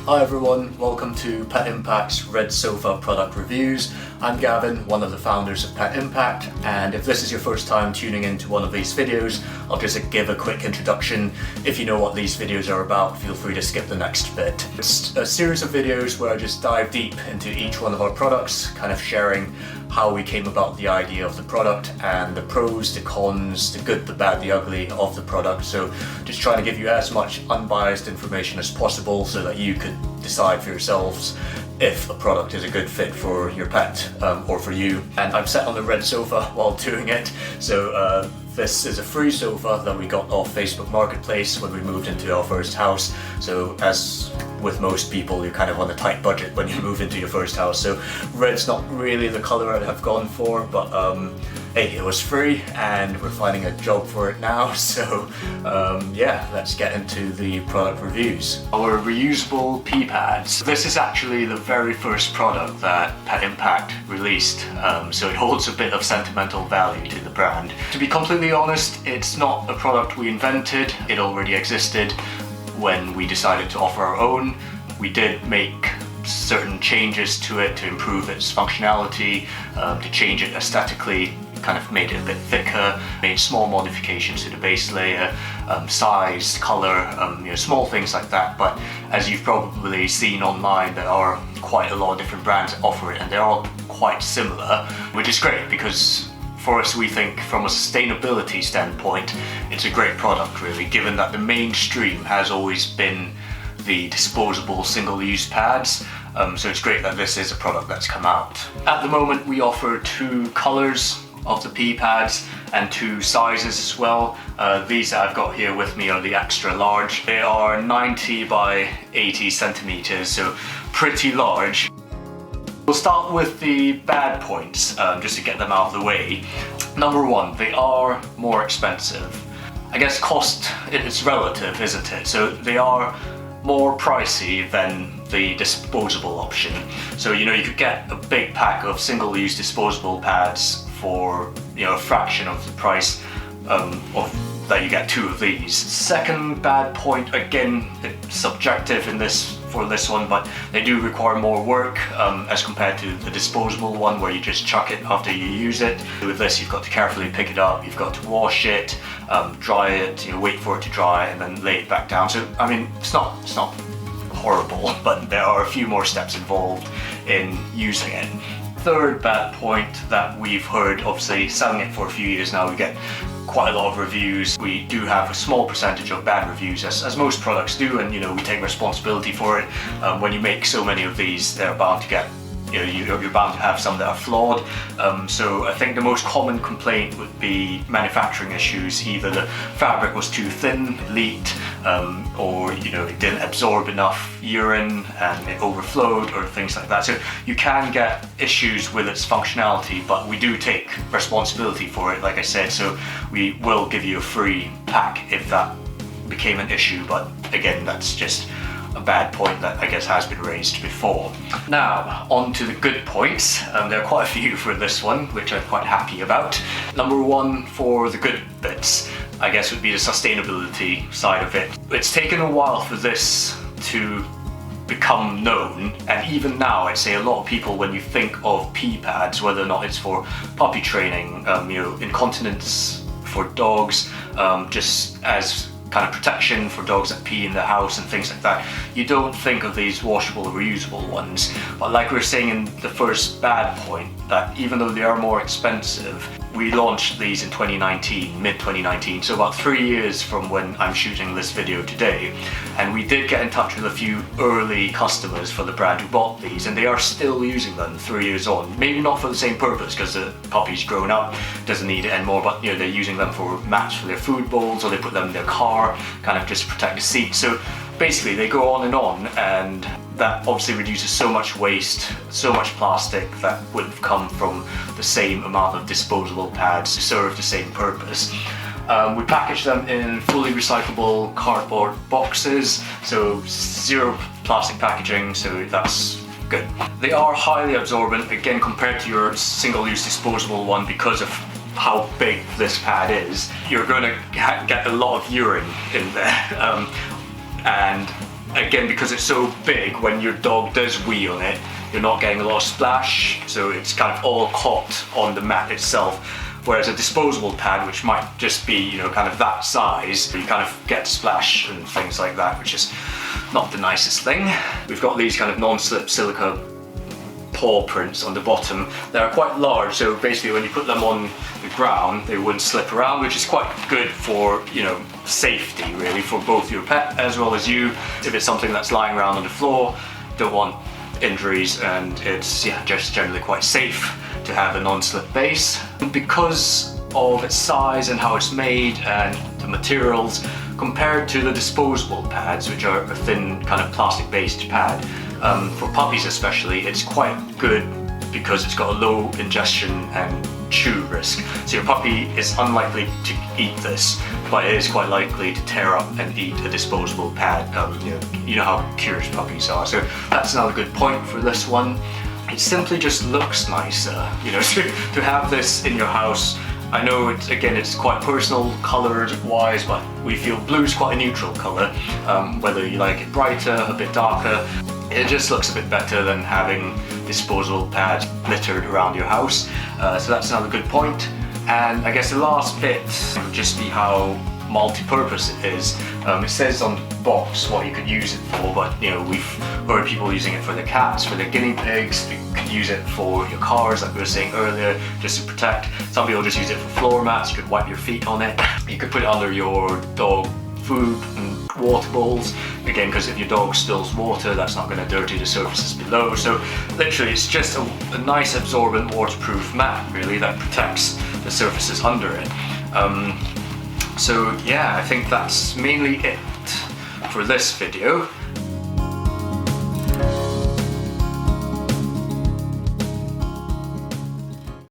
Hi everyone, welcome to Pet Impact's Red Sofa product reviews. I'm Gavin, one of the founders of Pet Impact, and if this is your first time tuning into one of these videos, I'll just give a quick introduction. If you know what these videos are about, feel free to skip the next bit. It's a series of videos where I just dive deep into each one of our products, kind of sharing how we came about the idea of the product and the pros, the cons, the good, the bad, the ugly of the product. So just trying to give you as much unbiased information as possible so that you could decide for yourselves if a product is a good fit for your pet or for you. And I'm sat on the red sofa while doing it. So this is a free sofa that we got off Facebook Marketplace when we moved into our first house. So as with most people, you're kind of on a tight budget when you move into your first house. So red's not really the color I'd have gone for, but hey, it was free and we're finding a job for it now. So yeah, let's get into the product reviews. Our reusable pee pads. This is actually the very first product that Pet Impact released, so it holds a bit of sentimental value to the brand. To be completely honest, it's not a product we invented. It already existed when we decided to offer our own. We did make certain changes to it to improve its functionality, to change it aesthetically, kind of made it a bit thicker, made small modifications to the base layer, size, color, small things like that. But as you've probably seen online, there are quite a lot of different brands that offer it and they're all quite similar, which is great because for us, we think from a sustainability standpoint, it's a great product really, given that the mainstream has always been the disposable single-use pads. So it's great that this is a product that's come out. At the moment, we offer 2 colors of the pee pads and 2 sizes as well. These that I've got here with me are the extra large. They are 90 by 80 centimeters, so pretty large. We'll start with the bad points, just to get them out of the way. Number 1, they are more expensive. I guess cost is relative, isn't it? So they are more pricey than the disposable option. So you could get a big pack of single-use disposable pads for a fraction of the price that you get 2 of these. Second bad point, again, it's subjective for this one, but they do require more work as compared to the disposable one where you just chuck it after you use it. With this, you've got to carefully pick it up, you've got to wash it, dry it, wait for it to dry, and then lay it back down. So I mean, it's not horrible, but there are a few more steps involved in using it. Third bad point that we've heard, obviously selling it for a few years now, we get quite a lot of reviews. We do have a small percentage of bad reviews, as most products do, and we take responsibility for it. When you make so many of these, they're bound to get, you're bound to have some that are flawed. So I think the most common complaint would be manufacturing issues. Either the fabric was too thin, leaked, or it didn't absorb enough urine and it overflowed, or things like that. So you can get issues with its functionality, but we do take responsibility for it, like I said. So we will give you a free pack if that became an issue, but again, that's just a bad point that I guess has been raised before. Now, on to the good points. There are quite a few for this one, which I'm quite happy about. Number 1 for the good bits, I guess, would be the sustainability side of it. It's taken a while for this to become known, and even now I'd say a lot of people, when you think of pee pads, whether or not it's for puppy training, incontinence for dogs, just as kind of protection for dogs that pee in the house and things like that, you don't think of these washable or reusable ones. But like we were saying in the first bad point, that even though they are more expensive, we launched these in 2019, mid-2019, so about 3 years from when I'm shooting this video today. And we did get in touch with a few early customers for the brand who bought these, and they are still using them 3 years on. Maybe not for the same purpose, because the puppy's grown up, doesn't need it anymore, but they're using them for mats for their food bowls, or they put them in their car, kind of just to protect the seat. So basically they go on, and that obviously reduces so much waste, so much plastic that would have come from the same amount of disposable pads to serve the same purpose. We package them in fully recyclable cardboard boxes, so 0 plastic packaging, so that's good. They are highly absorbent, again, compared to your single-use disposable one, because of how big this pad is. You're going to get a lot of urine in there, and again, because it's so big, when your dog does wee on it, you're not getting a lot of splash, so it's kind of all caught on the mat itself. Whereas a disposable pad, which might just be, you know, kind of that size, you kind of get splash and things like that, which is not the nicest thing. We've got these kind of non-slip silica paw prints on the bottom. They're quite large, so basically when you put them on the ground, they wouldn't slip around, which is quite good for, you know, safety really, for both your pet as well as you. If it's something that's lying around on the floor, don't want injuries, and it's just generally quite safe to have a non-slip base. Because of its size and how it's made and the materials, compared to the disposable pads, which are a thin kind of plastic based pad, for puppies especially, it's quite good because it's got a low ingestion and chew risk. So your puppy is unlikely to eat this, but it is quite likely to tear up and eat a disposable pad. You know how curious puppies are, so that's another good point for this one. It simply just looks nicer, you know, to have this in your house. I know it's quite personal colour wise, but we feel blue is quite a neutral colour. Whether you like it brighter, a bit darker, it just looks a bit better than having disposable pads littered around your house. So that's another good point. And I guess the last bit would just be how multi-purpose it is. It says on the box what you could use it for, but you know, we've heard people using it for their cats, for their guinea pigs. You could use it for your cars, like we were saying earlier, just to protect. Some people just use it for floor mats. You could wipe your feet on it. You could put it under your dog food and water bowls, again, because if your dog spills water, that's not going to dirty the surfaces below. So literally it's just a nice absorbent waterproof mat really that protects the surfaces under it. So yeah, I think that's mainly it for this video.